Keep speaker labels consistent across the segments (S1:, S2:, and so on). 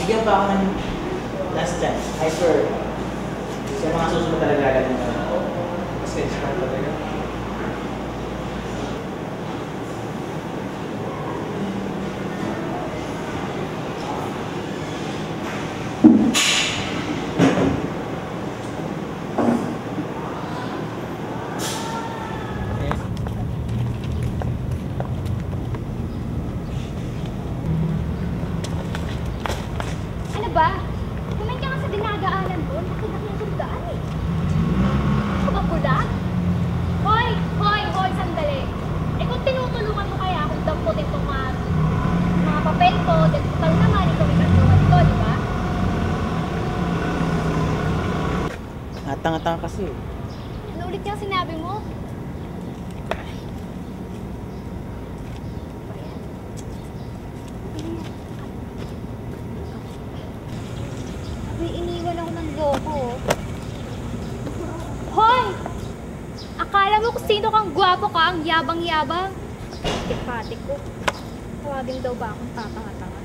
S1: Bigyan pa ako ng last chance. I swear. Sa mga susunod talaga agad mo na ako. Pasensya ka talaga.
S2: Ba? Kumain ka nga sa dinadaanan doon. Makinak yung sundaan eh. Kapapula? Hoy! Hoy! Hoy! Sandali! Eh kung tinutulungan mo kaya akong damputin itong mga papel ko, then total naman ikaw may kasuhan ito, di ba?
S1: Tanga-tanga kasi.
S2: Ano ulit yung sinabi mo? Iniwan ako ng loko. Hoy! Akala mo kung sino kang gwapo ka, ang yabang-yabang. Tipati ko. Tawagin daw ba akong tatanga-tanga?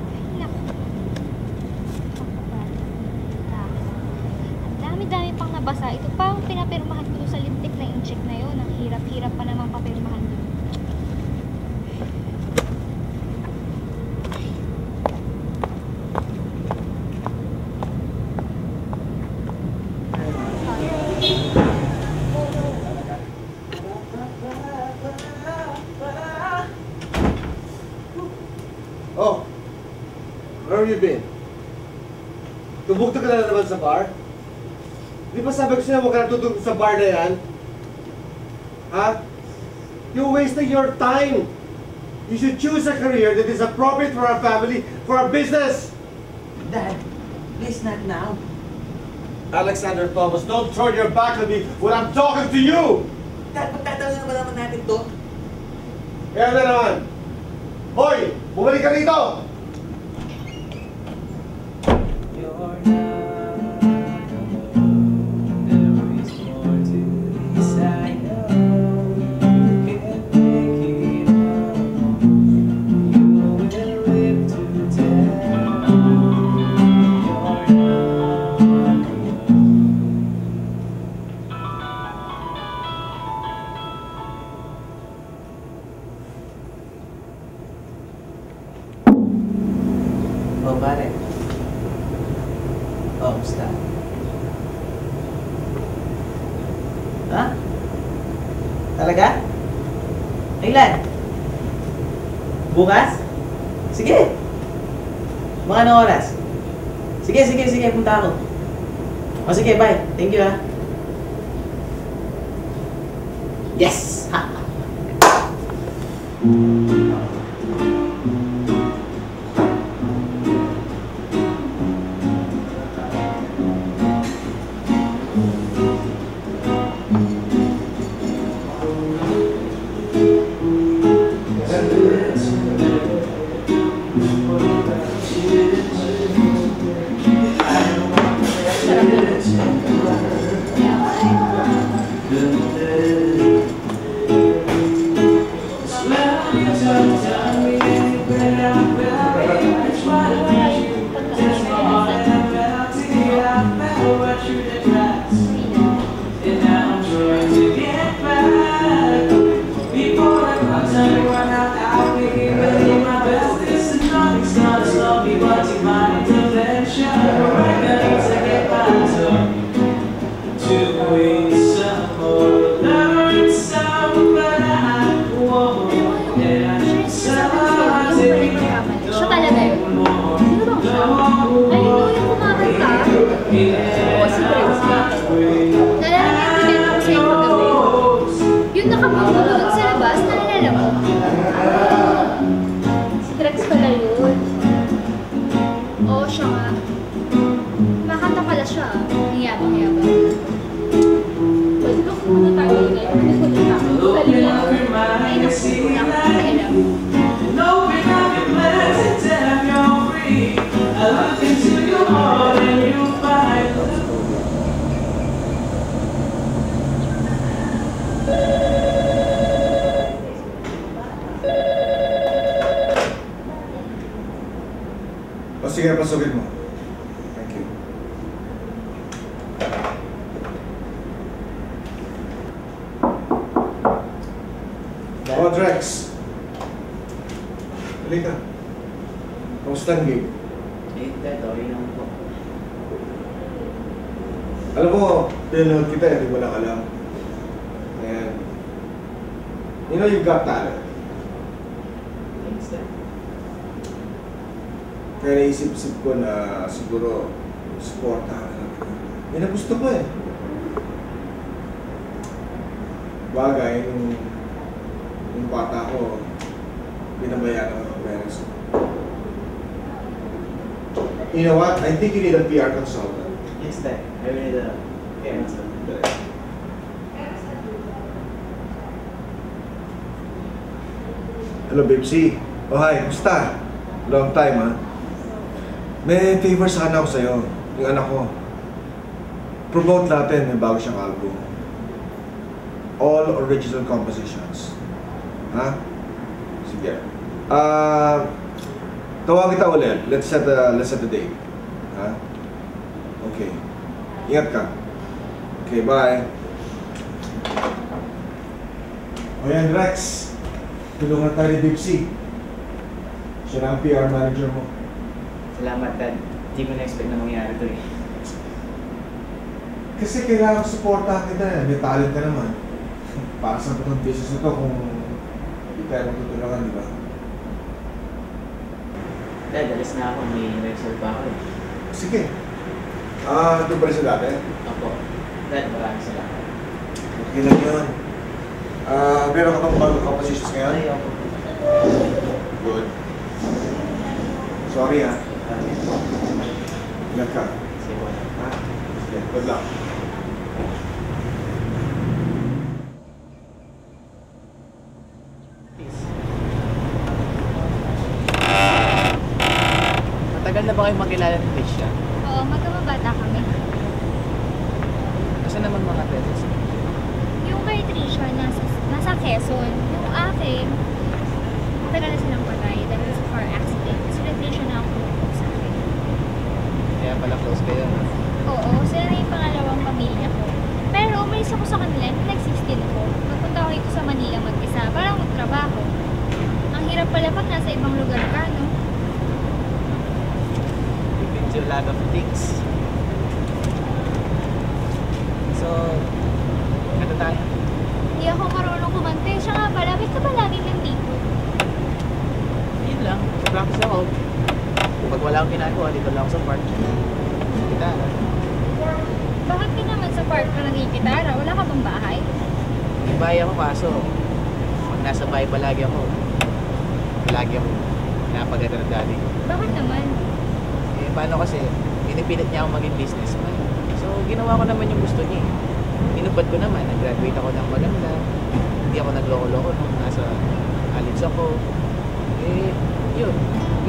S2: Ay, naku. Ang dami-dami pang nabasa. Ito pa ang pinapirmahan ko sa lintik na yung check na yun. Ang hirap-hirap pa naman papirmahan yun.
S3: Oh, where have you been? Tubugtog ka na naman sa bar? Di ba sabi ko sa'yo huwag ka natutulog sa bar na yan? Ha? You're wasting your time! You should choose a career that is appropriate for our family, for our business!
S1: Dad, please not now.
S3: Alexander Thomas, don't turn your back on me when I'm talking to you!
S1: Dad, pagtatanong na ba naman natin to?
S3: Kaya na naman! Hoy! Bumalik ka rito!
S1: Oh, pare. Oh, musta? Ha? Talaga? Kailan? Bukas? Sige! Mga anong oras? Sige, punta ako. O sige, bye. Thank you, ha. Yes! Ha!
S2: Siya talaga Doon sa labas, naalala mo? Si Drex pala yun. Oo, siya nga. Makakanta pala siya. Yabang-yabang. Pwede ba kung tayo ulit? Pwede ko din ako. Dali lang. Ay, naku. Wala akong pakialam.
S3: O sige, pasukin mo. Thank you. O, Drex. Halika. Kamusta ang gig?
S1: Dad, okay naman po.
S3: Alam mo, pinanood kita, hindi mo lang alam. Ayan. You know you've got talent.
S1: Thanks, Dad.
S3: Kaya naisip-isip ko na siguro supportahan ka lang. Yan ang gusto ko eh. Bagay, yung bata ko, binabayaran ko ng parents ko. You know what? I think you need a PR consultant.
S1: Yes, Dad. I really need a parents.
S3: Hello, Bibsy. Oh, hi. Kumusta? Long time, ha? May favor sana ako sa'yo. Yung anak ko. Promote natin. May bago siyang album. All original compositions. Ha? Sige. Tawag kita ulit. Let's set the date. Ha? Okay. Ingat ka. Okay, bye. O yan, Rex. Tulungan tayo ni Bibsy. Siya na ang PR manager mo.
S1: Salamat, Dad. Hindi ko na-expect na mangyari ito eh.
S3: Kasi kailangan supportahan kita eh. May talent ka naman. Para sa itong business na ito kung hindi tayo magtutulungan, di ba?
S1: Dad, alis na ako. May rehearsal pa ako eh.
S3: Sige. Ito pa rin sa dati?
S1: Opo. Dad, maraming salamat.
S3: Okay lang yun. Meron ka bang bagong compositions ngayon?
S1: Ay, opo.
S3: Good. Sorry ha. Ingat ka.
S1: Sige po.
S3: Ha? Sige, good luck.
S1: Matagal na ba kayo makilala ni Tricia?
S2: Oo, magkamabata kami.
S1: Kasi naman mga presents.
S2: Yung kay Trisha, nasa Quezon. Yung akin, matagal na silang patay dahil sa car accident. Sila Trisha na ako sa akin.
S1: Kaya pala close kayo.
S2: Oo, sila na yung pangalawang pamilya ko. Pero umalis ako sa kanila, nag-16 ko. Nagpunta ako dito sa Manila mag-isa para magtrabaho. Ang hirap pala pag nasa ibang lugar ka, no?
S1: You've been to a lot of things. So, kanta tayo.
S2: Hindi ako marunong kumante. Siya nga pala, ba't ka ba laging nandito?
S1: Yun lang. Practice ako. Pag wala akong ginagawa, dito lang ako sa park. Gitara.
S2: Bakit ka naman sa park ka nagigitara? Wala ka bang bahay?
S1: May bahay ako kaso, pag nasa bahay palagi ako, palagi ako pinapaganda ng daddy ko.
S2: Bakit naman?
S1: Eh, paano kasi, pinipilit niya ako maging businessman. So, ginawa ko naman yung gusto niya. Tinupad ko naman, nag-graduate ako ng maganda. Hindi ako nagloko-loko nung nasa college ako. Eh, yun.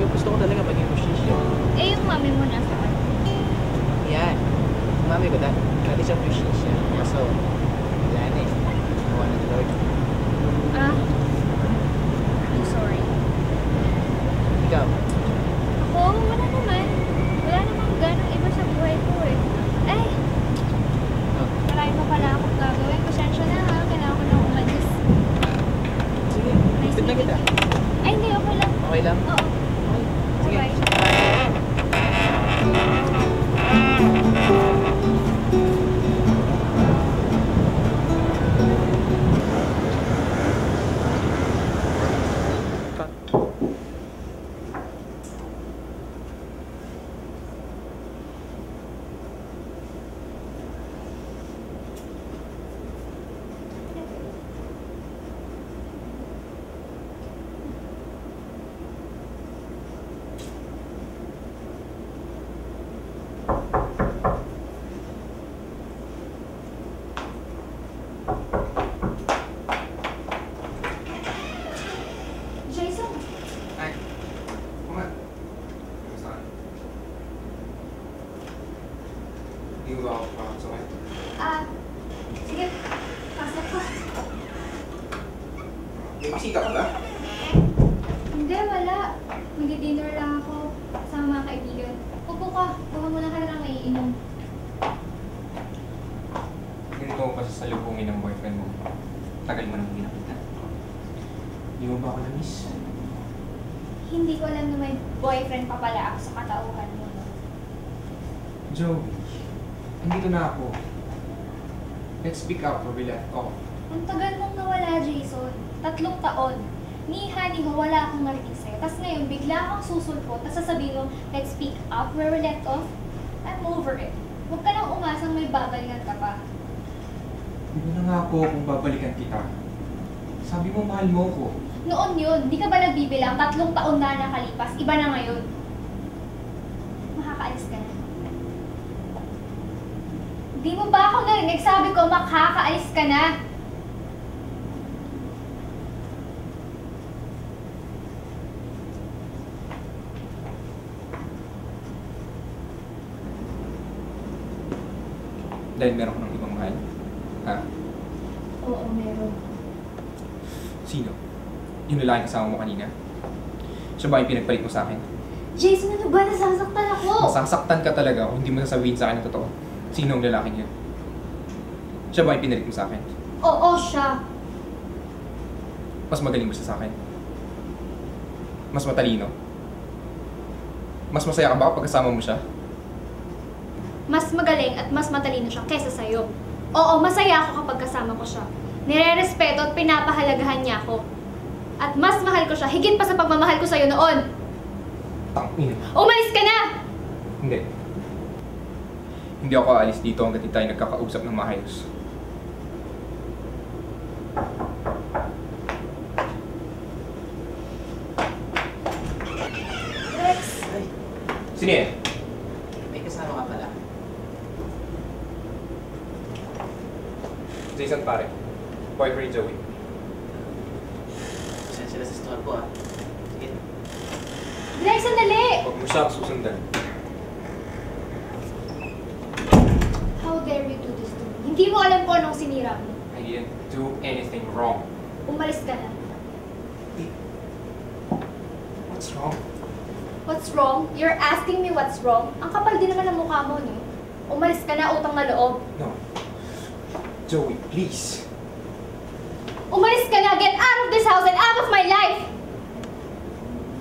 S1: Yung gusto ko talaga maging musician.
S2: Eh, yung mami mo nasaan?
S1: Yan. Mami ko dati siya musician. Kaso, wala na eh. Nawa na ni Lord.
S2: Ah, I'm sorry.
S1: Ikaw,
S2: Ako, wala naman. Wala namang ganong iba sa buhay ko eh. Ay,
S1: oh,
S2: marami pa pala akong gagawin. Pasensya na ha, kailangan ko na umalis.
S1: sige,
S2: Nice
S1: tip na kita.
S2: meeting you. Ay, hindi, okay lang.
S1: Okay lang?
S2: Oo.
S1: Sige.
S2: Bye-bye.
S4: May bisita ka ba?
S2: Hindi, wala. Mag-dinner lang ako sa mga kaibigan. Upo ka. Buka mo lang ka lang maiinom.
S4: Ganito ko pa sasalubungin ng boyfriend mo. Tagal mo nang hindi nakita. Di mo ba ako na-miss?
S2: Hindi ko alam na may boyfriend pa pala ako sa katauhan mo. No?
S4: Joey, nandito na ako. Let's speak up where we left off.
S2: Ang tagal mong nawala, Jason. 3 taon. Ni Honey mo, wala akong narinig sa'yo. Tapos ngayon, bigla kang susulpot. Tapos sasabihin mo, let's speak up where we left off. I'm over it. Huwag ka nang umasang may babalikan ka pa.
S4: Di mo na nga ako kung babalikan kita. Sabi mo mahal mo ko.
S2: Noon yun, di ka ba nagbibilang 3 taon na nakalipas? Iba na ngayon. Makakaalis ka na. Di mo ba ako narinig? Sabi ko, makakaalis ka na.
S4: Dahil meron ko ng ibang mahal. Ha?
S2: Oo, meron.
S4: Sino? Yung lalaki kasama mo kanina? Siya ba yung pinagpalit mo sa akin?
S2: Jason, ano ba? Nasasaktan ako!
S4: Masasaktan ka talaga kung hindi mo sasabihin sa akin ang totoo. Sino ang lalaking yun? Siya ba yung pinalit mo sa akin?
S2: Oo, siya.
S4: Mas magaling ba siya sa akin? Mas matalino? Mas masaya ka ba kapag kasama mo siya?
S2: Mas magaling at mas matalino siya kesa sa'yo. Oo, masaya ako kapag kasama ko siya. Nire-respeto at pinapahalagahan niya ako. At mas mahal ko siya, higit pa sa pagmamahal ko sa'yo noon.
S4: Tangin.
S2: Umalis ka na!
S4: Hindi. Hindi ako aalis dito hanggat hindi tayo nagkakausap ng maayos.
S2: Rex!
S1: Ay,
S4: Sino yan?
S1: may kasama ka pala.
S4: Jason pare. Boyfriend Joey.
S1: Pasensya na sa store ko ah. Sige.
S2: Rex, sandali!
S4: Huwag mo siya susundan.
S2: How dare you do this to me? Hindi mo alam kung anong sinira mo.
S4: I didn't do anything wrong.
S2: Umalis ka na.
S4: What's wrong?
S2: What's wrong? You're asking me what's wrong? Ang kapal din naman ng mukha mo, no? Umalis ka na, utang na loob.
S4: No. Joey, please.
S2: Umalis ka na! Get out of this house and out of my life!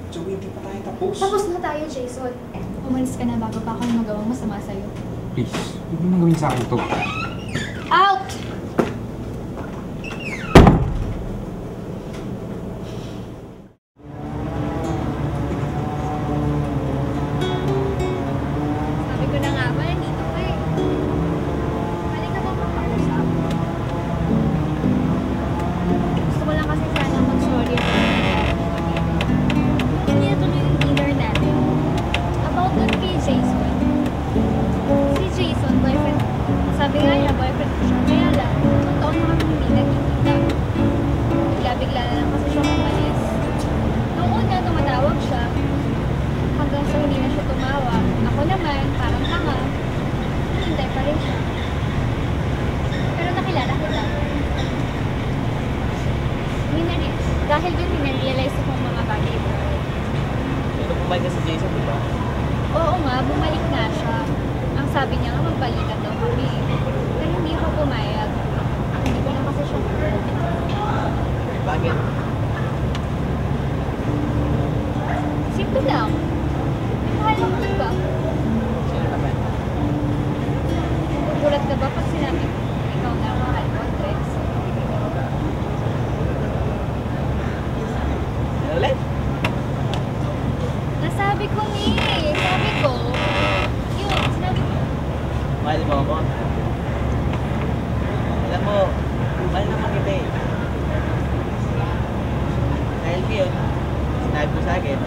S4: Joey, hindi pa tayo tapos.
S2: Tapos na tayo, Jason. Umalis ka na bago pa ako magawang masama sa'yo.
S4: Please, huwag mo nang gawin sa akin to.
S2: Out! Sabi ko na nga ba, nandito ka eh. Pwede ka bang magpag-usap? Gusto ko lang kasi sana mag-sorry ako. Hindi natuloy yung dinner natin. About dun kay Jason. Si Jason, boyfriend. Sabi nga niya, boyfriend ko siya. Kaya lang, itong taon na kami hindi nagkikita. Bigla-bigla na lang kasi siya umalis. Noong una, tumatawag siya. Hanggang sa hindi na siya tumawag. Ako naman, parang tanga. Hintay pa rin siya. Pero nakilala kita. Dahil dun, minarealize ko kung mga bagay ko.
S1: Pero pumayag ka sa Jason, di ba?
S2: Oo nga, bumalik na siya. Ang sabi niya nga, magbalikan daw kami. Pero hindi ako pumayag. Hindi ko na kasi siya hurt.
S1: Bakit?
S2: Simple lang. May mahal ako, di ba?
S1: Sino naman?
S2: Gugulat ka ba pag sinabi ko, ikaw na mahal ko, Rex?
S1: Ano ulit?
S2: Nasabi ko ni, sabi ko, yun, sinabi ko.
S1: Mahal mo ako. Alam mo, mahal naman kita eh. Dahil ko yun, sinabi mo sa akin,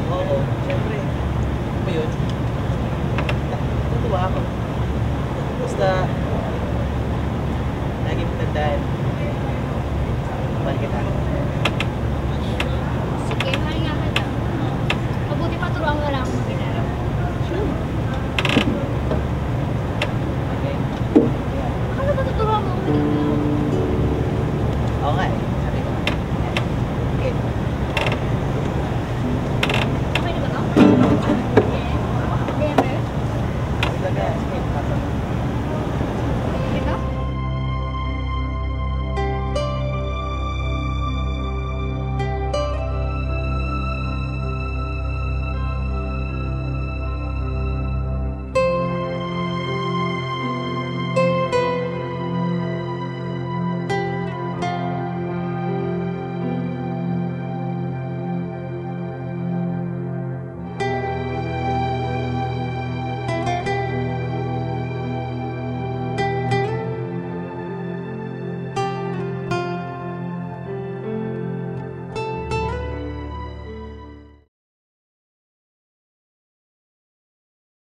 S1: oo, syempre. Ano mo yun? Natutuwa ako. Basta, lagi mo tandaan. Mahal kita.